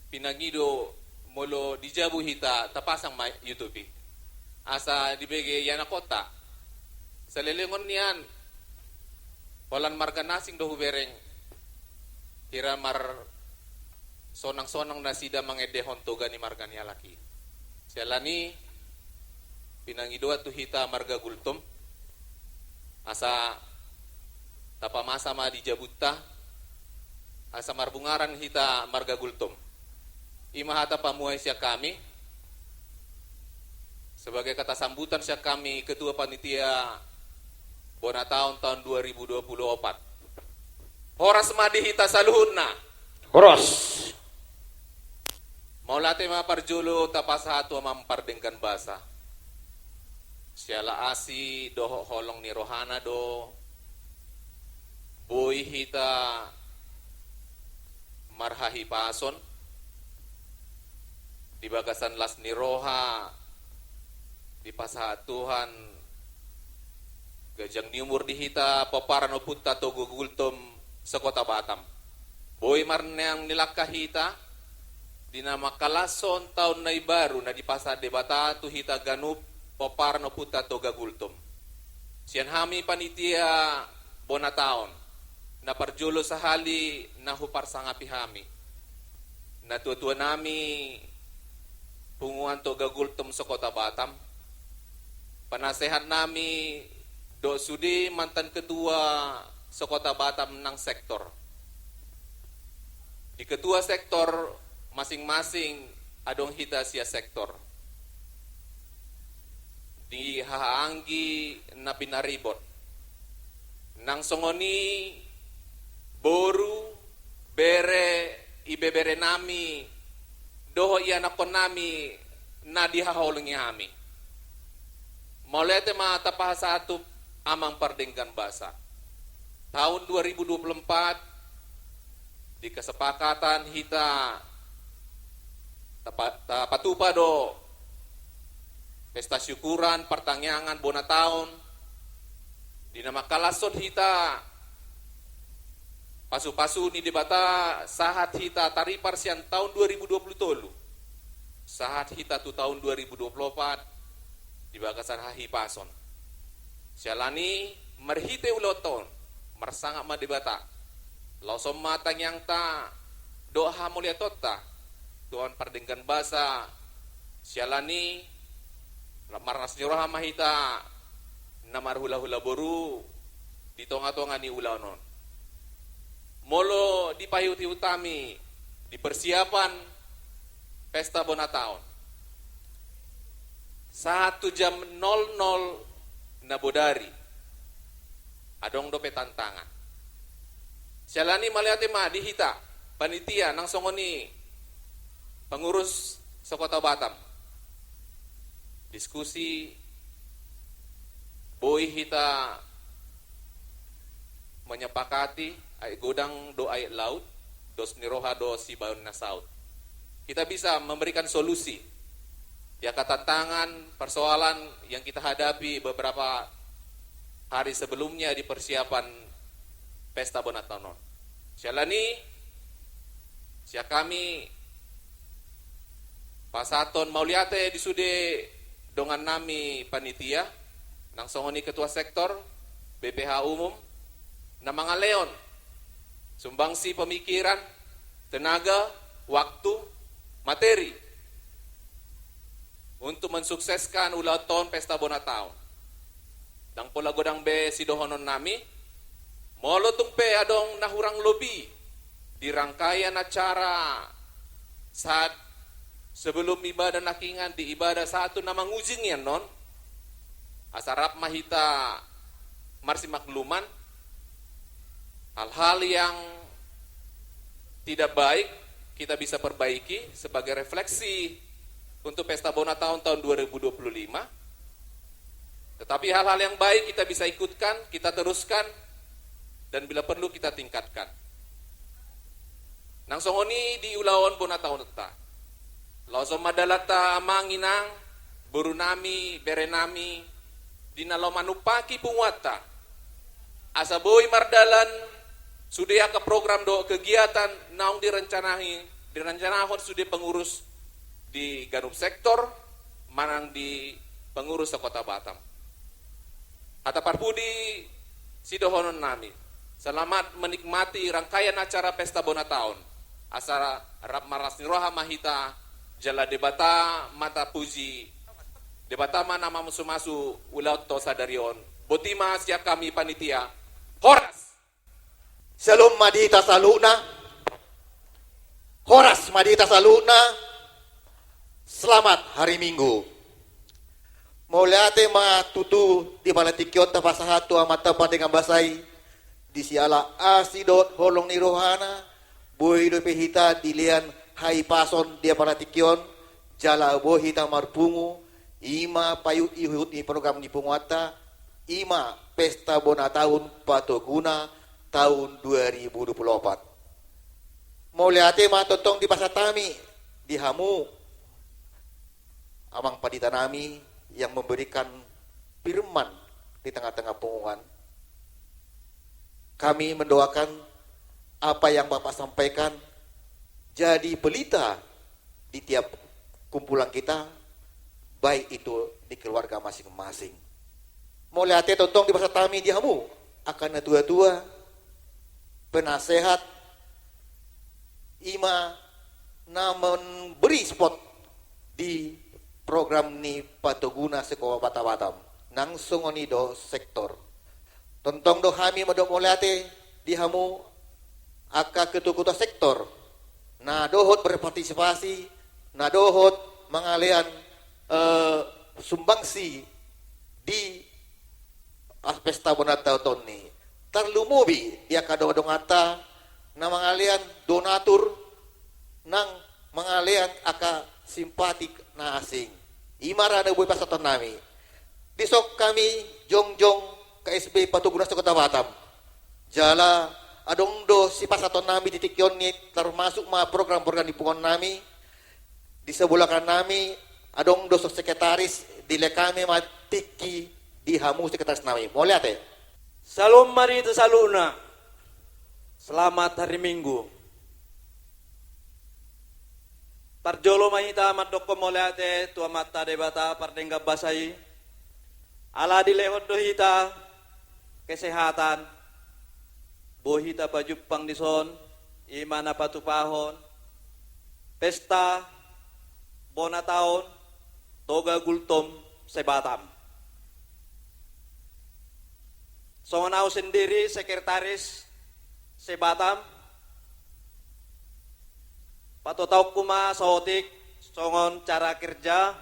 pinangido molo dijabu hita tapasang YouTube. Asa dibege yana kota. Sa lelengon niyan, walan marga nasing do hubereng kira mar sonang-sonang na sida mangedehon toga ni marga niya laki. Sialani pinangido tu hita marga gultom. Asa tapamasa ma dijabutta asa marbungaran hita marga gultom. Imahata pamuhay siya kami sebagai kata sambutan siya kami ketua panitia Bonataon tahun 2024. Horas madi hita saluhunna. Horos. Maulate maparjulo tapasahatu mampardengkan basa. Siala asi doho holong ni rohana do. Boy hita marhahi pason. Di bagasan las ni roha. Di pasahatuhan gajang niumur di hita paparan o punta to gugultom sa kota Batam. Boy marneang nilakka hita di nama kalason tahun na baru na di pasar de Batatu hita ganup paparan o punta to gagultom. Siyan hami panitia Bonataon na parjulo sa hali na hupar sangapi hami. Natutua nami punguan to gagultom sa kota Batam. Panasehan nami do sudi mantan ketua sa kota Batam ng sektor. Di ketua sektor masing-masing adong hita siya sektor. Di haanggi na binaribot. Nang songoni boru bere ibebere nami doho ianakon nami na dihaholong yami. Maulete matapah satu amang pardenggan basa. Tahun 2024 di kesepakatan hita patupa do pesta syukuran pertangyangan Bonataon di nama kalason hita pasu-pasu ni debata sahat hita taripar sian tahun 2020 tolu sahat hita tu tahun 2024 di bagasan hahi pason. Sialani merhite uloton mersangak madibata. Lausom matang yang ta doha mulia tota tuan pardenggan basa. Sialani marnas nyuruh mahita namar hula-hula boru di tonga-tonga ni ulanon. Molo di payuti utami di persiapan pesta Bonataon. 1 jam 00 nabodari adong dope tantangan. Sialani maliate ma di hita panitia nang songoni pengurus sa kota Batam. Diskusi boy hita menyepakati ay godang do ay laut dos niroha do si bayon na saut. Kita bisa memberikan solusi ya tantangan persoalan yang kita hadapi beberapa hari sebelumnya di persiapan pesta Bonataon. Sialani sia kami pasaton mauliate disude dongan nami panitia nang songoni ketua sektor BPH umum na mga leon sumbangsi pemikiran, tenaga, waktu, materi untuk mensukseskan ulaton pesta Bonataon. Dang pola godang be si dohonon nami, molo tung pe adong nahurang lobi di rangkaian acara saat sebelum ibadah nakingan di ibadah satu na mangujing yan non. Asarap mahita marsi makluman hal-hal yang tidak baik kita bisa perbaiki sebagai refleksi untuk pesta Bonataon tahun 2025. Tetapi hal-hal yang baik kita bisa ikutkan, kita teruskan, dan bila perlu kita tingkatkan. Nang songoni di ulawan Bonataon ta. Lausom madalata amanginang, burunami, berenami, dinalomanupaki pungwata. Asaboy mardalan, sudah ke program do kegiatan naong direncanahi direncanahon sudah pengurus di Garup sektor, manang di pengurus sa Kota Batam. Ata parpudi sidohonon nami. Selamat menikmati rangkaian acara Pesta Bona Tahun. Asara Rap Maras Niroha Mahita Jala Debata Mata Puji Debata mana masu Ulaut Tosa Darion Botima siap kami panitia Horas Shalom Madita Saluna. Horas Madita Saluna. Selamat hari Minggu. Mauliate mga tutu di balatikyot na pasahatu amata patingang basay di siala asidot holong ni rohana buhay do pehita dilian hai pason dia palatikyon jala bohita marpungu ima payut ihut ni program ni punguata ima pesta bona tahun patoguna tahun 2024. Mauliate mga totong di pasatami di hamu amang padita nami yang memberikan firman di tengah-tengah pungungan. Kami mendoakan apa yang Bapak sampaikan jadi pelita di tiap kumpulan kita, baik itu di keluarga masing-masing. Mulai hati totong di masa tami di hamu akan tua-tua penasehat ima namun beri spot di program ni patuguna sekolah Batam nang sungonido sektor tontong do hami modok molate di hamu aka ketukuta sektor na dohot berpartisipasi na dohot mengalian sumbangsi di pesta bonata tahun ni terlumubi dia kadodong ata na mengalian donatur nang mengalian aka simpatik na asing imara na buhay pasaton nami. Disok kami jongjong KSB Patuguna sa Kota Batam. Jala adong do si pasaton nami titikyon ni termasuk mga program-program di pungon nami. Di sebulakan nami adong do sekretaris dile kami matiki di hamu sekretaris nami. Boleh ate? Salam mari itu saluna. Selamat hari Minggu. Parjolo mahita madoko moleate tua mata debata pardengga basai ala dilehot dohita kesehatan bohita pajupang dison imana patupahon pesta bona tahun toga gultom sebatam songonau sendiri sekretaris sebatam patotau kuma sotik songon cara kerja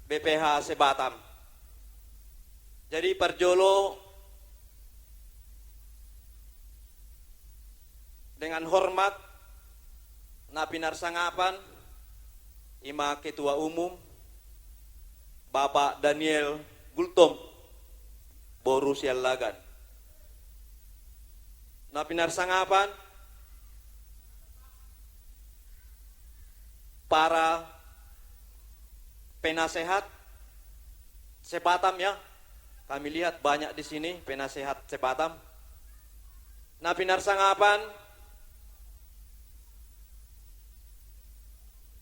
BPH Sebatam. Jadi Parjolo dengan hormat napinarsangapan ima ketua umum Bapak Daniel Gultom Boru Sialagan. Napinarsangapan para penasehat Sebatam ya. Kami lihat banyak di sini penasehat Sebatam. Nah, pinarsangapan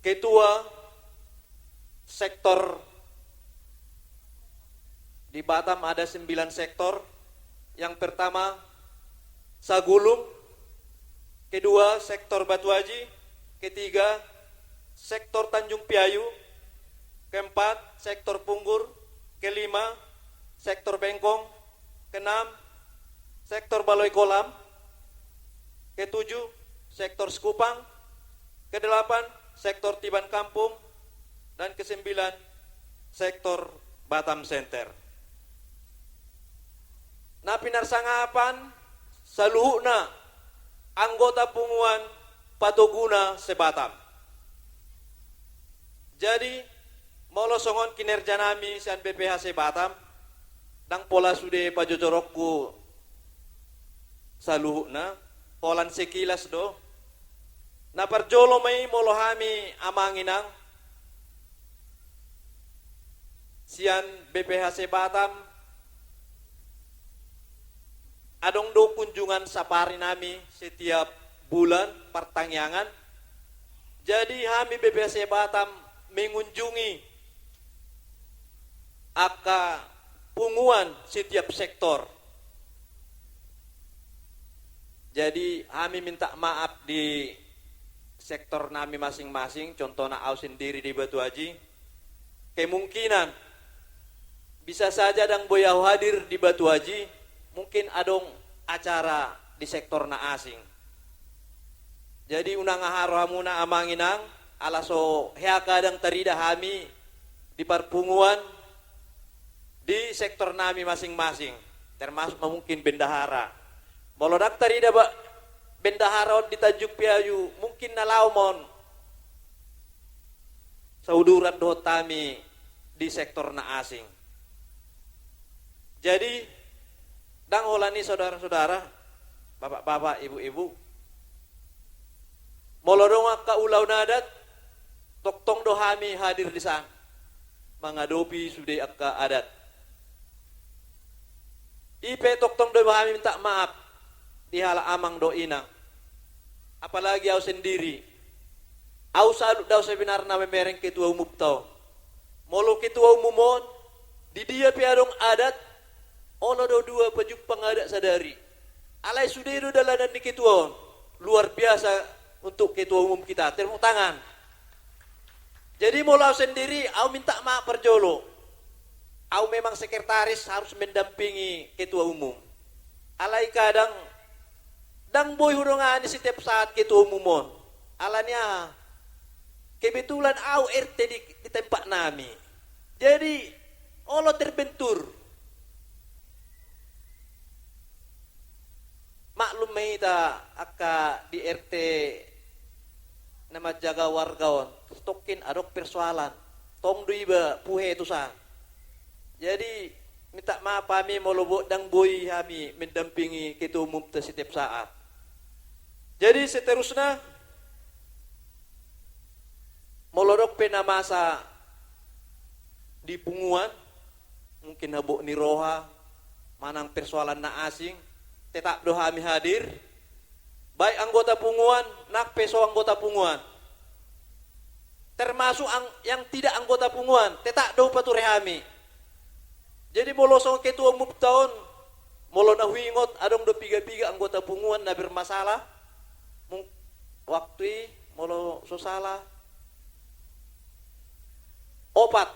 ketua sektor di Batam ada 9 sektor. Yang pertama Sagulung, kedua sektor Batuaji, ketiga sektor Tanjung Piayu, keempat sektor Punggur, kelima sektor Bengkong, keenam sektor Baloi Kolam, ketujuh sektor Sekupang, kedelapan sektor Tiban Kampung, dan kesembilan sektor Batam Center. Nah, pinarsangapan saluhuna anggota punguan Patoguna Sebatam. Jadi molosongon kinerja nami sian BPH Sebatam dang pola sude pajocorokku saluhuna polan sekilas do na parjolo may molohami amanginang sian BPH Sebatam adong do kunjungan sapari nami setiap bulan pertangyangan Jadi kami BPHC Batam mengunjungi angka punguan setiap sektor. Jadi kami minta maaf di sektor nami masing-masing, contohnya au sendiri di Batu Haji. Kemungkinan bisa saja dang boyau hadir di Batu Haji, mungkin adong acara di sektor na asing. Jadi unang aharamuna amanginang alaso hea kadang tarida hami di parpunguan di sektor nami masing-masing, termasuk mungkin bendahara. Molodak tarida ba bendahara di Tajuk Piayu mungkin nalaumon sauduran dotami di sektor na asing. Jadi dang holani saudara-saudara, bapak-bapak, ibu-ibu, molodong ka ulaw nadat, toktong dohami hadir di sana. Mengadopi sudah akka adat. Ipe toktong dohami minta maaf di hala amang do inang. Apalagi au sendiri. Au salut daw sebenarnya memereng ketua umum tau. Molo ketua umumon, di dia piadong adat, ono do dua pajuk pengadat sadari. Alai sudah do dalanan di ketua. Luar biasa untuk ketua umum kita, tepuk tangan. Jadi mula sendiri, au minta maaf perjolo. Au memang sekretaris harus mendampingi ketua umum. Alai kadang, dang boy hurungan setiap saat ketua umumon. Alanya, kebetulan au RT di tempat nami. Jadi, olo terbentur. Maklum kita akka di RT nama jaga wargaon stokin adok persoalan tong duiba puhe itu sa. Jadi minta maaf kami molobok dang boy kami mendampingi ketua umum setiap saat. Jadi seterusnya molodok penamasa di punguan mungkin habuk ni roha manang persoalan na asing tetap doa kami hadir. Baik anggota punguan, nak peso anggota punguan. Termasuk yang tidak anggota punguan, tetap doa pature kami. Jadi molo so ketua umum tahun, molo na huingot adong do piga-piga anggota punguan na bermasalah. Waktu molo so salah. Opat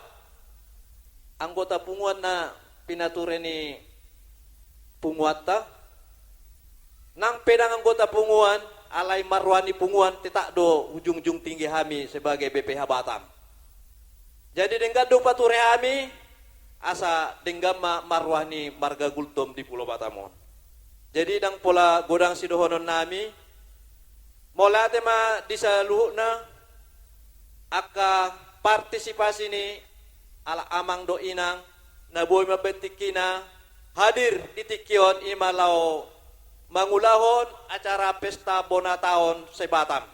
anggota punguan na pinature ni punguata. Nang pedang anggota punguan, alai marwani punguan, tetak do ujung-ujung tinggi kami sebagai BPH Batam. Jadi dengan do pature kami, asa dengan marwani marga gultom di Pulau Batamon. Jadi dang pola godang sidohonon nami, mola tema disaluhna, aka partisipasi ni ala amang do inang, naboy mabetikina, hadir di tikion imalau, mangulahon acara pesta bonataon sa Batam.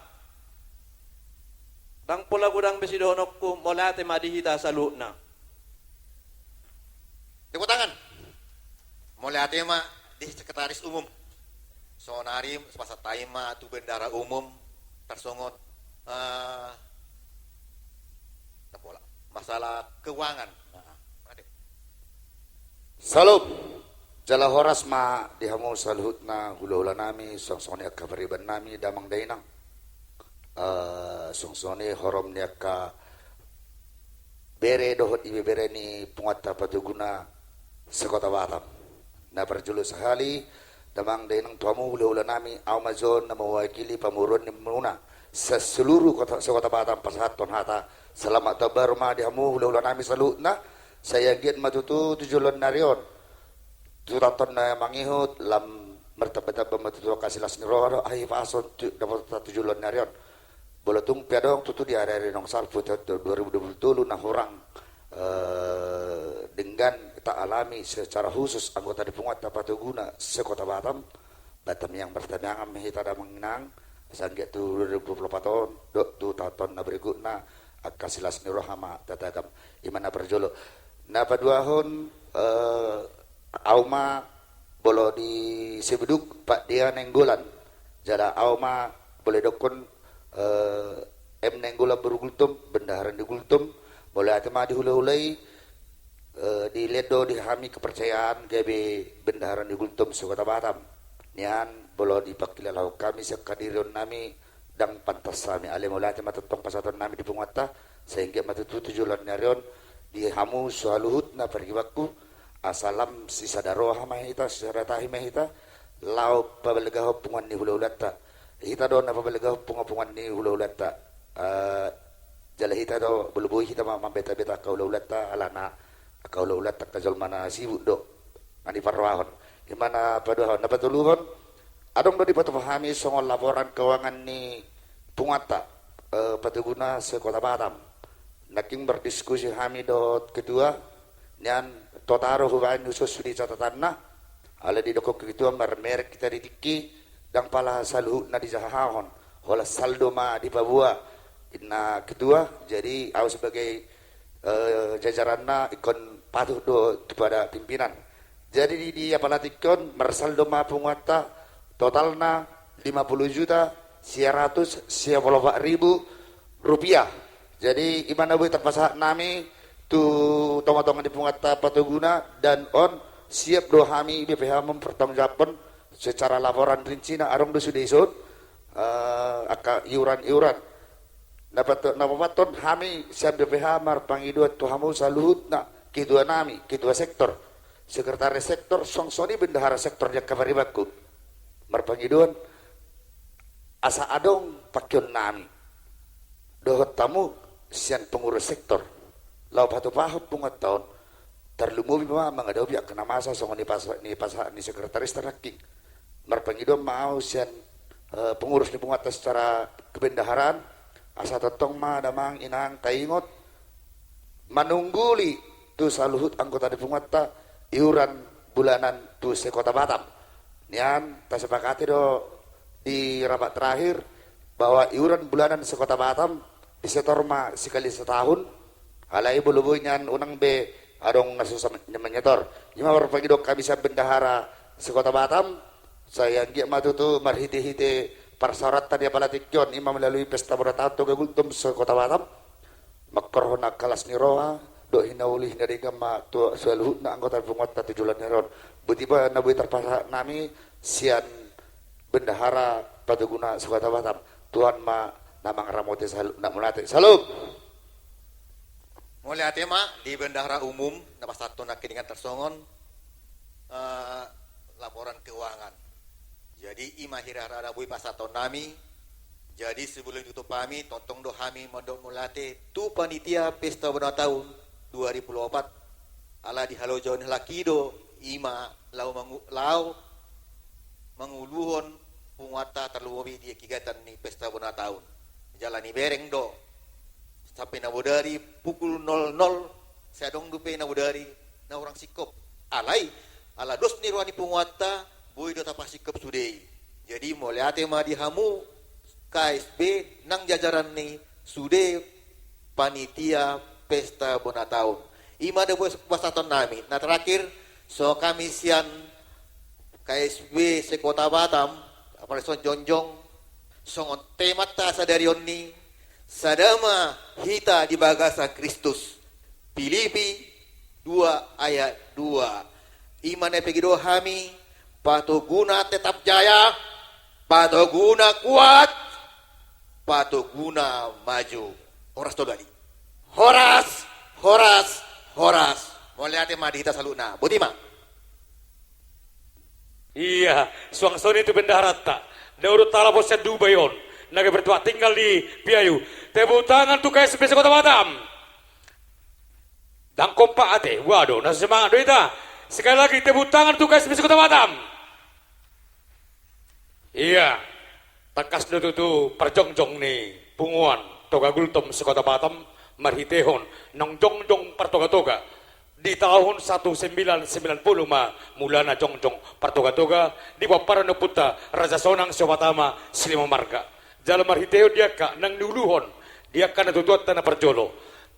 Dang pula gudang besidonok ko mula tema dihita sa luna. Tepuk tangan. Mulai tema di sekretaris umum. Sonarim sepasa taima tu bendara umum tersongot masalah keuangan. Salut. Jala horas ma dihamu saluhut na hula-hula nami songsone akka pariban nami damang dainang songsone horom ni akka bere dohot ibe bere ni pungatta patuguna sa Kota Batam na perjulu sahali damang dainang tuamu hula-hula nami Amazon na mewakili pamurun ni muna sa seluruh kota sa Kota Batam pasahaton hata selamat tabar ma dihamu hula-hula nami saluhut na saya giat matutu tujulon narion turaton na mangihut lam mertabat matutu kasilas ni roho ay pason dapat tujulon narion bolatung piadong tutu di area nong salfu 2020 na horang dengan kita alami secara khusus anggota di pungat patuguna se Kota Batam yang bertandangan mehita da menginang sangge tu 2024 tahun tu tahun na berikutna akasilas ni rohama tatagam imana perjolo na paduahon Auma bolo di Sibeduk Pak dia nenggolan jada Auma boleh dokon Nenggula berugultum bendaharan di gultum mulai atema dihula-hulai di ledo dihami kepercayaan gabe bendaharan di gultum Kota Batam nian bolo dipakilalau kami sekadiron nami dang pantas sami ale mulai atema tentong pasatan nami di Punguata sehingga matutujulan narion dihamu sualuhut na pergiwaku asalam sisa daroha mahita sisaratahi mahita lau pabalagaho pungan ni hula-hulata hita do na pabalagaho pungan ni hula-hulata jala hita do bulubuhi hita mambeta-beta kaula-ulata alana kaula-ulata kazalmana sibuk do ani parwahon gimana paduhon na patuluhon adong do dipatufahami songol laporan keuangan ni Punguata patuguna Kota Batam naking berdiskusi kami do kedua nian totaro hubain khusus di catatanna ala di dokok kedua merek kita ditiki dang pala saluh na di jahahon hola saldo ma di Papua na kedua jadi aku sebagai jajaranna ikon patuh do kepada pimpinan jadi di apalatikon mersal do ma Punguata totalna 50 juta 100 ribu rupiah jadi imana boleh terpasah nami tu tonga-tonga di Punguata patuguna dan on siap do kami BPH mempertanggungjawabkan secara laporan rinci na arong do sudah isut iuran napapaton kami siap BPH marpangidua tuhamu saluhut na kedua nami kedua sektor sekretaris sektor songsoni bendahara sektor yang kabaribatku marpangiduan asa adong pakyon nami dohot tamu sian pengurus sektor lau patu pahut pungat tahun terlumubi ma mangadaw biak kena masa songon ni pasa ni sekretaris teraking marpangiduan mau sian pengurus ni Punguata secara kebendaharaan asa totong ma damang inang kaingot manungguli tu saluhut anggota di Punguata iuran bulanan tu Kota Batam nian ta sepakati do di rapat terakhir bahwa iuran bulanan Kota Batam disetor ma sekali setahun alai bulubuy nyan unang be adong ngasusam menyetor ima berpagi do kami sa bendahara Kota Batam saya ngia matutu marhiti-hiti parsarat tadi apalatikyon ima melalui pesta beratato gagultum Kota Batam makrohona kalas ni roa do hinauli dari gama tu sualuhut na anggota Punguata tujulan neron butiba na buy terpasa nami sian bendahara patuguna Kota Batam Tuhan ma namang ramote salud nak mulate salud mulai tema di bendahara umum na pasato na kiningan tersongon laporan keuangan jadi ima hirara buy pasato nami jadi sebelum tutup kami tontong do kami mondok mulate tu panitia pesta benar tahun 2024 ala di halo jauh laki do ima lau menguluhon Punguata terluwi di kegiatan ni pesta benar tahun jalani bereng do sampai nabodari pukul 00 saya dong dupe nabodari na orang sikop alai ala dos ni ruani Punguata boy do tapah sikop sudei jadi moliate ma dihamu KSB nang jajaran ni sude panitia pesta bona tahun ima de pasaton nami nah terakhir so kami sian KSB Kota Batam apalagi jonjong songon temat ta sadarion ni sadama hita di bagasa Kristus Filipi 2 ayat 2 imane pegido hami patuguna tetap jaya patuguna kuat patuguna maju horas todali horas moliate madita saluna butima iya suang-suang itu bendaharata daurut talapos ya Dubayon naga bertua tinggal di Piayu tepuk tangan tuh KSB Kota Batam dan kompak ate waduh nasi semangat doita sekali lagi tepuk tangan tuh KSB Kota Batam iya takas tuh perjongjong nih punguan toga gultom Kota Batam marhitehon nong jongjong pertoga-toga di tahun 1990 mulana jongjong pertoga-toga di Baparano Puta Raja Sonang Sewatama Silima Marga jalan marhiteo dia kak nang duluhon dia kan tutuat tanah perjolo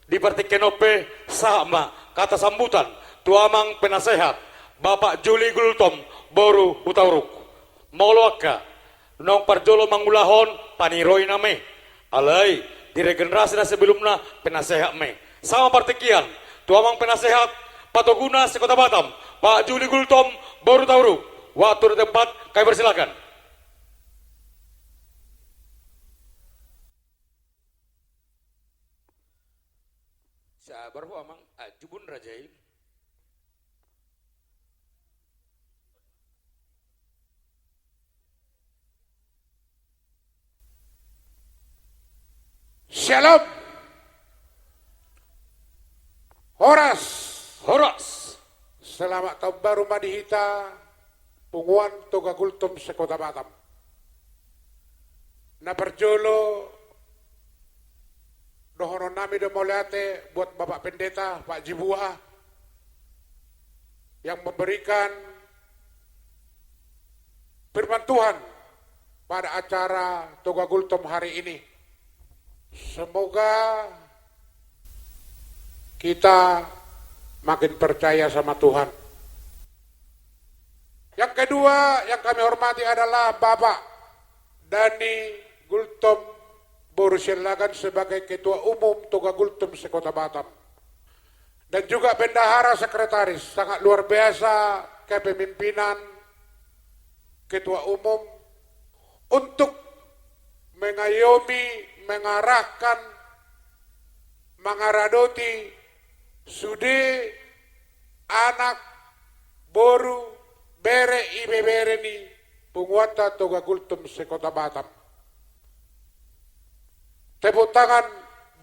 di Partikenope sama kata sambutan tuamang penasehat Bapak Juli Gultom Boru Utauruk Moloaka nong perjolo mangulahon paniroi name alai di regenerasi na sebelumnya penasehat me. Sama partikian, tuamang penasehat Patoguna Sekota Batam, Pak Juli Gultom Boru Tauru. Waktu dan tempat kami persilakan. Sabar po amang Jubun Rajail. Shalom. Horas. Selamat tahun baru Madihita, Punguan Toga Gultom Sekota Batam. Na perjolo dohonon nami do moliate buat Bapak Pendeta Pak Jibua yang memberikan firman Tuhan pada acara Toga Gultom hari ini. Semoga kita makin percaya sama Tuhan. Yang kedua yang kami hormati adalah Bapak Dani Gultom Borusilagan sebagai Ketua Umum Toga Gultom Sekota Batam. Dan juga Bendahara Sekretaris, sangat luar biasa kepemimpinan Ketua Umum untuk mengayomi, mengarahkan, mengaradoti sude anak boru bere ibe bere ni penguata Toga Gultom Sekota Batam. Tepuk tangan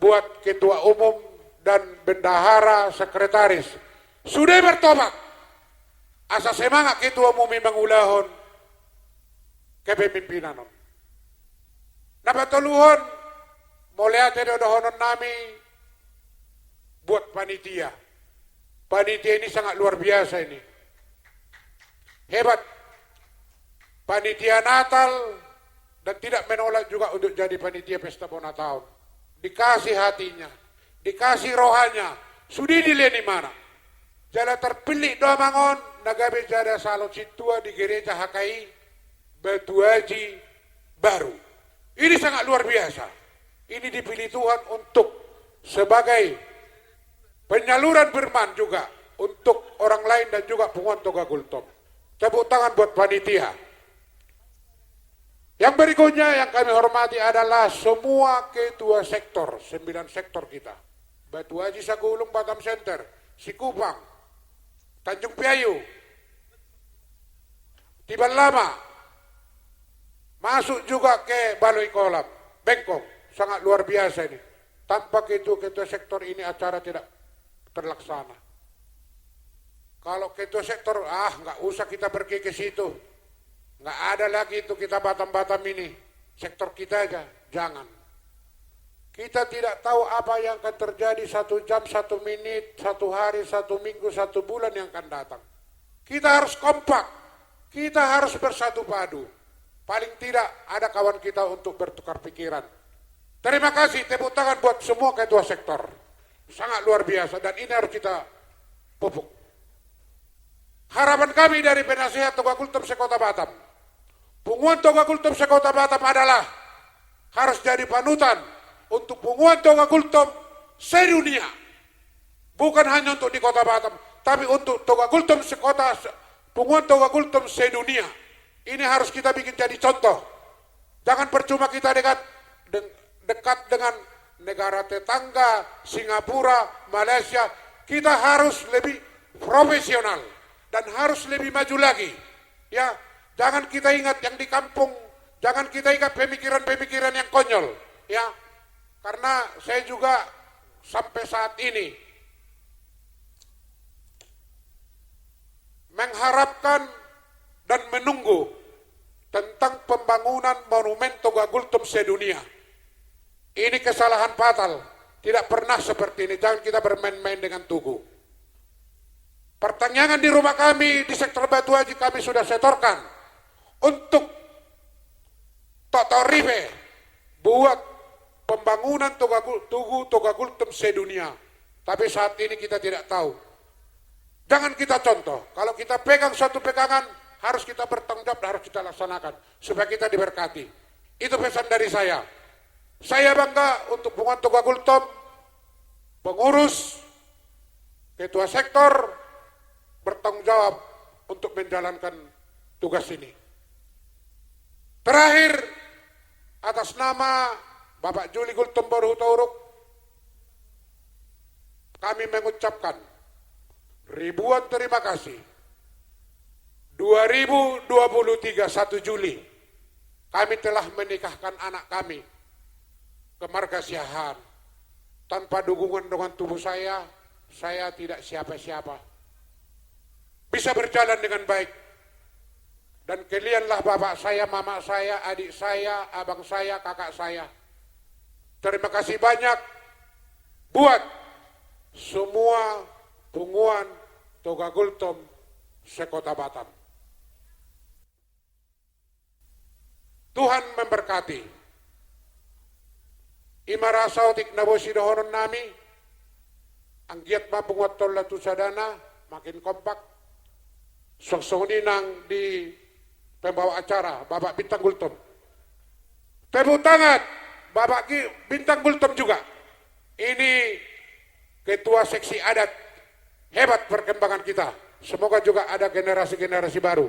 buat Ketua Umum dan Bendahara Sekretaris. Sudah bertobat. Asa semangat Ketua Umum mengulahon kepemimpinan. Napatuluhon mulai ada dohonon nami buat panitia. Panitia ini sangat luar biasa ini. Hebat. Panitia Natal dan tidak menolak juga untuk jadi panitia pesta Natal. Dikasih hatinya, dikasih rohanya. Sudah dileni mana? Jala terpilih doa mangon nagabe jada salot situa di gereja HKI Batu Haji baru. Ini sangat luar biasa. Ini dipilih Tuhan untuk sebagai penyaluran firman juga untuk orang lain dan juga Punguan Toga Gultom. Tepuk tangan buat panitia. Yang berikutnya yang kami hormati adalah semua ketua sektor, 9 sektor kita. Batu Haji Sagulung Batam Center, Sikupang, Tanjung Piayu, Tiban Lama, masuk juga ke Baloi Kolam, Bengkong, sangat luar biasa ini. Tanpa ketua sektor ini acara tidak terlaksana. Kalau ketua sektor, nggak usah kita pergi ke situ. Nggak ada lagi itu kita Batam-Batam ini. Sektor kita aja, jangan. Kita tidak tahu apa yang akan terjadi 1 jam, 1 menit, 1 hari, 1 minggu, 1 bulan yang akan datang. Kita harus kompak. Kita harus bersatu padu. Paling tidak ada kawan kita untuk bertukar pikiran. Terima kasih, tepuk tangan buat semua ketua sektor. Sangat luar biasa dan ini harus kita pupuk. Harapan kami dari penasehat Toga Gultom Sekota Batam. Punguan Toga Gultom Sekota Batam adalah harus jadi panutan untuk Punguan Toga Gultom sedunia. Bukan hanya untuk di Kota Batam, tapi untuk Toga Gultom Sekota, Punguan Toga Gultom sedunia. Ini harus kita bikin jadi contoh. Jangan percuma kita dekat dengan negara tetangga, Singapura, Malaysia. Kita harus lebih profesional dan harus lebih maju lagi. Ya, jangan kita ingat yang di kampung, jangan kita ingat pemikiran-pemikiran yang konyol. Ya, karena saya juga sampai saat ini mengharapkan dan menunggu tentang pembangunan monumen Toga Gultom sedunia. Ini kesalahan fatal, tidak pernah seperti ini. Jangan kita bermain-main dengan Tugu. Pertanyaan di rumah kami di sektor Batu Haji kami sudah setorkan untuk Toto Ribe buat pembangunan Tugu Toga Gultom sedunia. Tapi saat ini kita tidak tahu. Jangan kita contoh. Kalau kita pegang satu pegangan, harus kita bertanggung jawab dan harus kita laksanakan supaya kita diberkati. Itu pesan dari saya. Saya bangga untuk Punguan Togagultom, pengurus, ketua sektor, bertanggung jawab untuk menjalankan tugas ini. Terakhir, atas nama Bapak Juli Gultom Boru Hutauruk, kami mengucapkan ribuan terima kasih. 2023 1 Juli, kami telah menikahkan anak kami ke marga Siahaan. Tanpa dukungan dengan tubuh saya tidak siapa-siapa. Bisa berjalan dengan baik. Dan kalianlah bapak saya, mama saya, adik saya, abang saya, kakak saya. Terima kasih banyak buat semua Punguan Togagultom sekota Batam. Tuhan memberkati. Imara sautik nabosi dohonon nami, ang giat mapungot tola tu sadana, makin kompak. Soksoni nang di pembawa acara, Bapak Bintang Gultom. Tepuk tangan, Bapak Bintang Gultom juga. Ini ketua seksi adat, hebat perkembangan kita. Semoga juga ada generasi-generasi baru.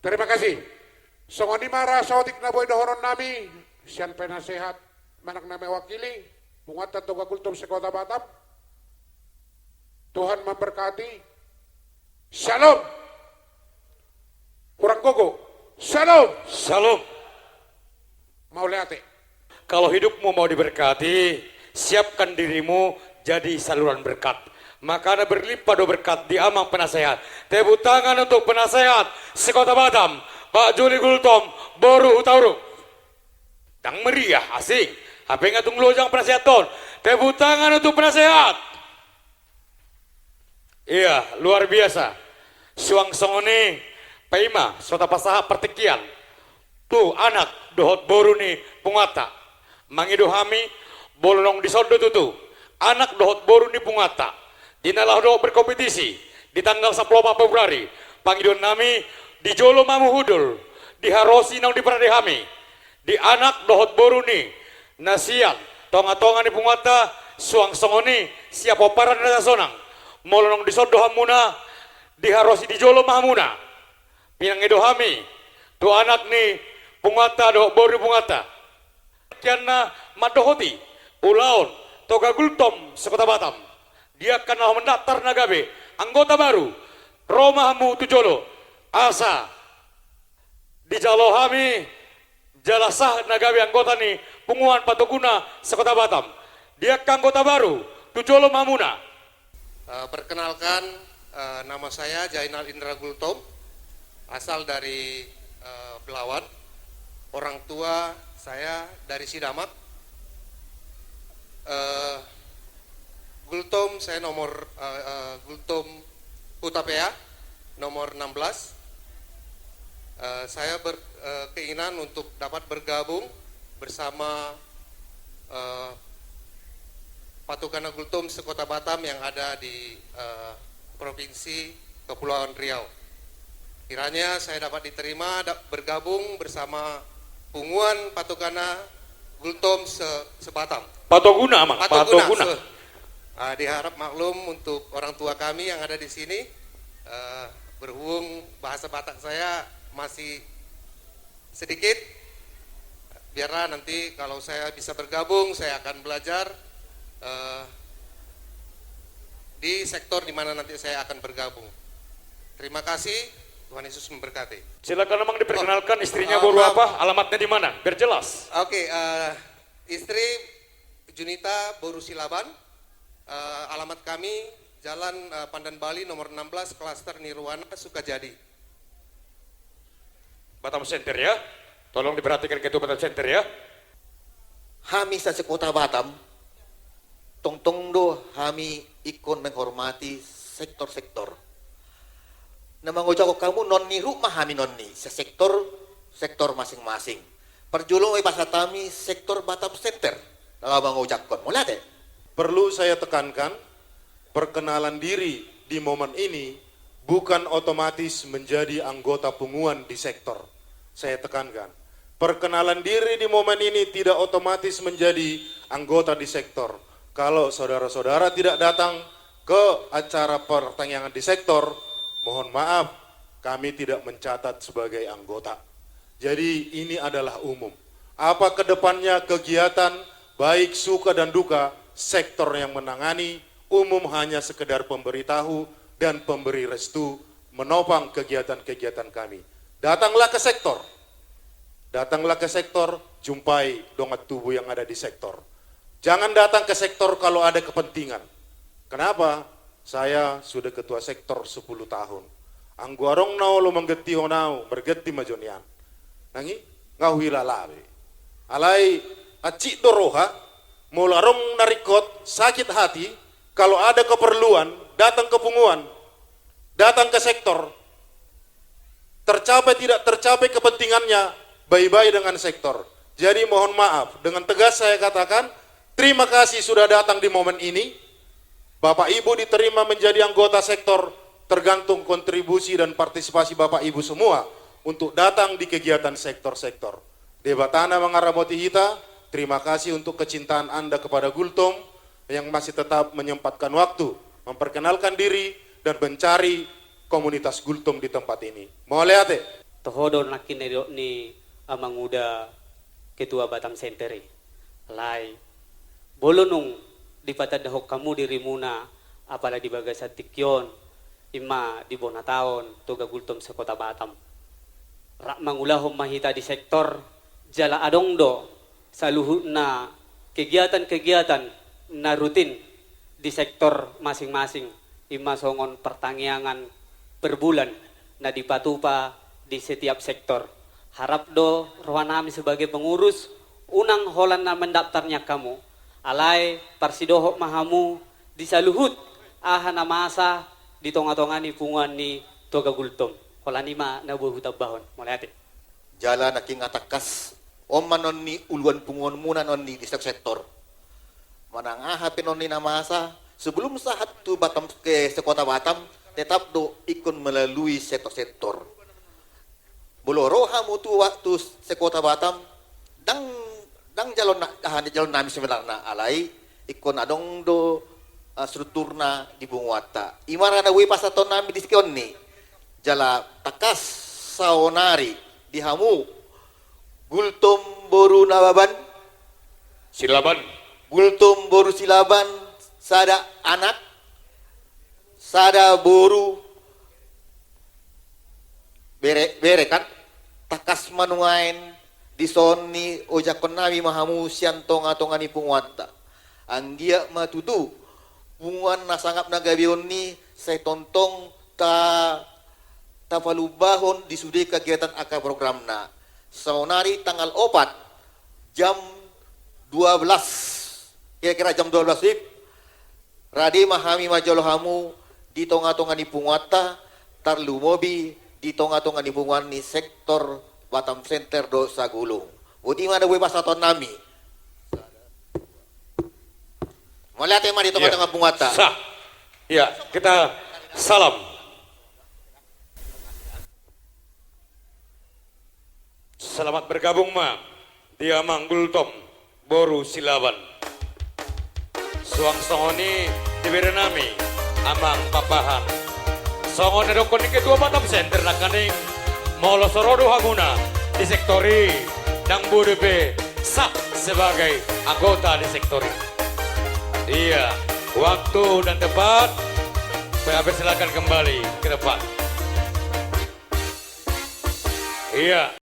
Terima kasih. Songoni mara sautik naboy dohonon nami, sian penasehat, manak na mewakili, Punguan Togagultom sekota Batam. Tuhan memberkati. Shalom. Kurang gogo. Shalom. Salam. Mauleate. Kalau hidupmu mau diberkati, siapkan dirimu jadi saluran berkat. Maka ada berlimpah doa berkat di Amang Penasehat. Tepuk tangan untuk penasehat sekota Batam, Pak Juli Gultom Boru Hutauruk. Tang meriah, asing. HP ngatung lojang penasehat ton. Tepuk tangan untuk penasehat. Iya, luar biasa. Suang songone, paima, sota pasaha pertikian. Tuh anak dohot boru nih pungata. Mangido hami, bolong disodo tutu. Anak dohot boru nih pungata. Dinalah dohot berkompetisi di tanggal 10 Februari. Pangidon nami di Jolo Mamuhudul, di Harosi nang di Pradehami. Di anak dohot boru nih nasian, tonga-tonga nih pungata, suang songone, siapa paran na sonang. Molong disodo hamuna, di Harosi di Jolo Mahamuna. Pinangido hami, tu anak nih pungata dohot boru pungata. Kiana madohoti, ulaon, Togagultom sekota Batam. Dia akan mendaftar nagabe, anggota baru, Romahamu Tujolo, Asa, di Jalohami, Jalasah nagabe anggota nih, Punguan Patoguna sekota Batam. Dia akan anggota baru, Tujolo Mamuna. Perkenalkan, nama saya Jainal Indra Gultom, asal dari Belawan. Orang tua saya dari Sidamak. Gultom, saya nomor Gultom Hutapea, nomor 16. Saya berkeinginan untuk dapat bergabung bersama Patugana Gultom sekota Batam yang ada di Provinsi Kepulauan Riau. Kiranya saya dapat diterima bergabung bersama Punguan Patugana Gultom sebatam. Patoguna, Mang. Patoguna. Diharap maklum untuk orang tua kami yang ada di sini. Berhubung bahasa Batak saya masih sedikit, biarlah nanti kalau saya bisa bergabung, saya akan belajar di sektor di mana nanti saya akan bergabung. Terima kasih, Tuhan Yesus memberkati. Silakan Mang diperkenalkan istrinya boru apa, alamatnya di mana, biar jelas. Oke, istri Junita Boru Silaban, alamat kami Jalan Pandan Bali nomor 16, Klaster Nirwana, Sukajadi. Batam Center ya, tolong diperhatikan ketua Batam Center ya. Kami sa sekota Batam, tong-tong do kami ikon menghormati sektor-sektor. Na manguja ko kamu non ni rumah kami non ni sa sektor masing-masing. Perjulong ay basa tami sektor Batam Center. Kalau mangujak kon, mula deh. Perlu saya tekankan, perkenalan diri di momen ini bukan otomatis menjadi anggota punguan di sektor. Saya tekankan, perkenalan diri di momen ini tidak otomatis menjadi anggota di sektor. Kalau saudara-saudara tidak datang ke acara pertanyaan di sektor, mohon maaf, kami tidak mencatat sebagai anggota. Jadi ini adalah umum. Apa kedepannya kegiatan, baik suka dan duka, sektor yang menangani, umum hanya sekedar pemberitahu dan pemberi restu menopang kegiatan-kegiatan kami. Datanglah ke sektor. Datanglah ke sektor, jumpai dongat tubuh yang ada di sektor. Jangan datang ke sektor kalau ada kepentingan. Kenapa? Saya sudah ketua sektor 10 tahun. Angguarong nau lo menggeti honau, bergeti majonian. Nangi, ngau hilalawe. Alai, acik doroha, mularong narikot, sakit hati, kalau ada keperluan, datang ke punguan, datang ke sektor, tercapai tidak tercapai kepentingannya, bye-bye dengan sektor. Jadi mohon maaf, dengan tegas saya katakan, terima kasih sudah datang di momen ini. Bapak Ibu diterima menjadi anggota sektor, tergantung kontribusi dan partisipasi Bapak Ibu semua untuk datang di kegiatan sektor-sektor. Debatana Mangaramoti Hita, terima kasih untuk kecintaan Anda kepada Gultom yang masih tetap menyempatkan waktu, memperkenalkan diri dan mencari komunitas Gultom di tempat ini. Mohon Tohodor nakin ni amang uda ketua Batam Senteri. Lai bolonong di patadahok kamu dirimuna apala di Bagasan Tikyon ima di Bonataon toga Gultom sa Kota Batam. Rak mangulahom mahita di sektor jala adongdo sa luhut na kegiatan-kegiatan na rutin di sektor masing-masing ima songon pertangyangan per bulan na dipatupa di setiap sektor. Harap do rohan kami sebagai pengurus unang holan na mendaftarnya kamu alai parsidohok mahamu di saluhut aha na masa di tonga-tonga ni punguan ni toga Gultom holan ima na buhutab bahon mulai Jala naking atakas manon ni uluan punguan muna non ni di sektor. Manang ahapin non ni na masa sebelum saat tu Batam ke sekota Batam tetap do ikon melalui sektor-sektor. Boloro hamu tu waktu sekota Batam dang jalon nami sebenarnya alai ikon adong do strukturna di bunguata. Imara na wi pasaton nami di sekion ni jala takas saonari di hamu Gultom boru nababan Silaban. Gultom boru silaban sada anak sada boru bere kan takas manuain di sonni ojakon nami mahamu sian tonga ni punguanta anggia matutu punguan nasangap nagabion ni saya tontong ta palubahon di sudi kegiatan aka programna saunari tanggal 4 jam 12 kira-kira jam 12 sip radi mahami majolohamu di tonga-tonga ni punguata tarlumobi di tonga-tonga ni punguan ni sektor Batam Center do Sagulung. Buti mana gue pasaton nami. Melihat tema di tonga-tonga punguata. Sah. Ya, kita salam. Selamat bergabung ma di Amang Gultom boru silaban. Suang songoni diberi nami Amang Papahan. Songoni dokon ketua Batam Center nakaning molo sorodo haguna di sektori dan budepe sah sebagai anggota di sektori. Iya, waktu dan tempat silakan kembali ke depan. Iya.